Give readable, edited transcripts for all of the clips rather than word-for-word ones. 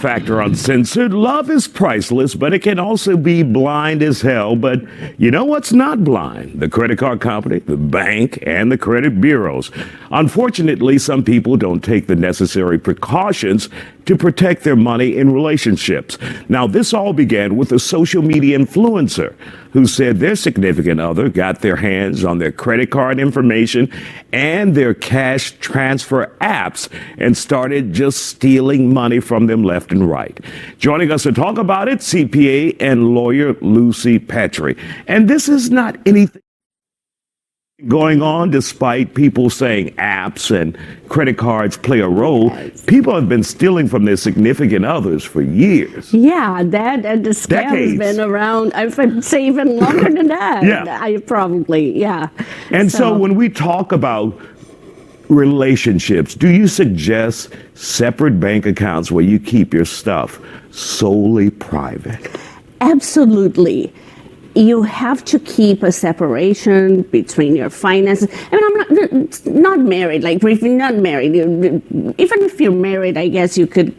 Factor Uncensored. Love is priceless, but it can also be blind as hell. But you know what's not blind? The credit card company, the bank, and the credit bureaus. Unfortunately, some people don't take the necessary precautions to protect their money in relationships. Now, this all began with a social media influencer who said their significant other got their hands on their credit card information and their cash transfer apps and started just stealing money from them left and right. Joining us to talk about it, CPA and lawyer Lucy Petry. And this is not anything going on despite people saying apps and credit cards play a role. People have been stealing from their significant others for years. Yeah, the scam has been around, I would say even longer than that. Yeah. And so when we talk about relationships, do you suggest separate bank accounts where you keep your stuff solely private? Absolutely. You have to keep a separation between your finances. I mean, I'm not married. Like, if you're not married, even if you're married, I guess you could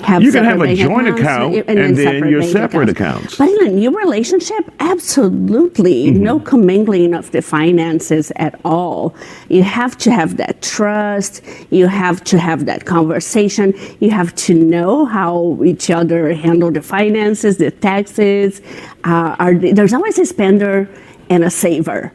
have you can have a joint account and then your separate accounts. But in a new relationship, absolutely no commingling of the finances at all. You have to have that trust. You have to have that conversation. You have to know how each other handle the finances, the taxes. There's always a spender and a saver.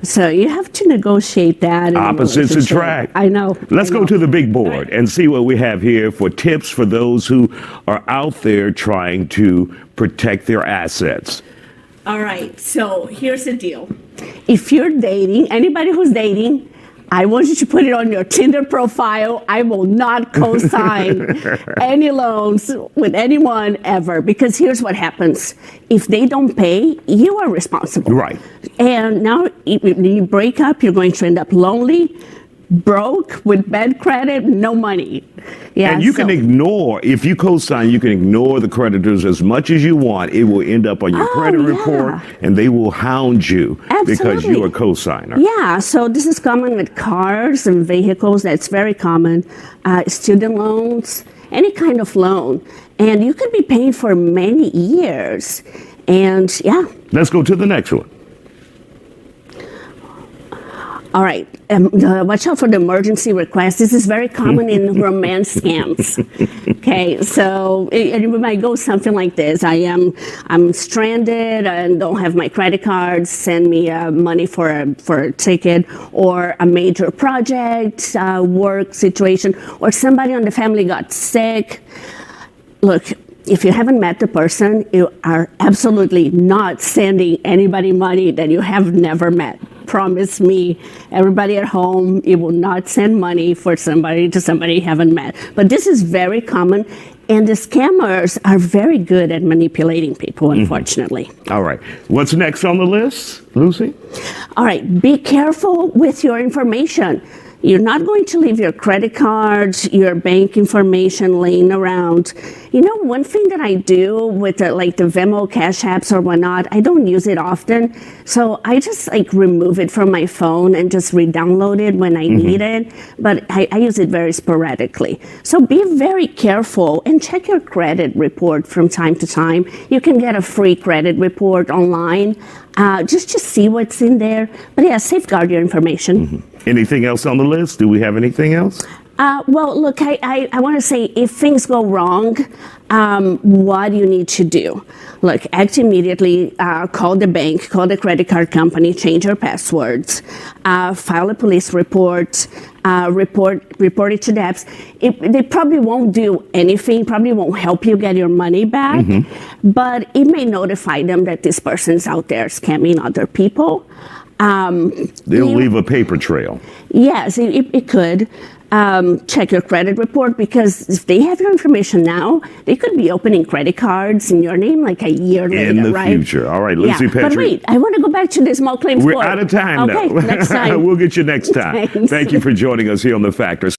So you have to negotiate that. Opposites attract. I know. Let's go to the big board and see what we have here for tips for those who are out there trying to protect their assets. All right, so here's the deal. If you're dating, anybody who's dating, I want you to put it on your Tinder profile. I will not co-sign any loans with anyone ever, because here's what happens. If they don't pay, you are responsible. Right. And now if you break up, you're going to end up lonely, broke, with bad credit, no money. Yeah, and you can ignore, if you co-sign, you can ignore the creditors as much as you want. It will end up on your credit report, and they will hound you because you're a co-signer. Yeah, so this is common with cars and vehicles. That's very common. Student loans, any kind of loan. And you could be paying for many years. And yeah. Let's go to the next one. All right, watch out for the emergency request. This is very common in romance scams. Okay, so it might go something like this. I'm stranded and don't have my credit cards. Send me money for a ticket, or a major project, work situation, or somebody on the family got sick. Look, if you haven't met the person, you are absolutely not sending anybody money that you have never met. Promise me, everybody at home, you will not send money for somebody to somebody you haven't met. But this is very common, and the scammers are very good at manipulating people, unfortunately. All right. What's next on the list, Lucy? All right. Be careful with your information. You're not going to leave your credit cards, your bank information laying around. You know, one thing that I do with like the Venmo, Cash Apps or whatnot, I don't use it often. So I just like remove it from my phone and just re-download it when I need it. But I use it very sporadically. So be very careful and check your credit report from time to time. You can get a free credit report online. Just to see what's in there. But yeah, safeguard your information. Anything else on the list? Do we have anything else? Well, look, I want to say, if things go wrong, what you need to do. Look, act immediately, call the bank, call the credit card company, change your passwords, file a police report, report it to the apps. They probably won't do anything, probably won't help you get your money back, but it may notify them that this person's out there scamming other people. They'll leave a paper trail. Yes, it could. Check your credit report, because if they have your information now, they could be opening credit cards in your name like a year later, in the future. All right, Lucy Petry. But wait, I want to go back to the small claims court. We're out of time now. Okay, next time. We'll get you next time. Thanks. Thank you for joining us here on The Factor.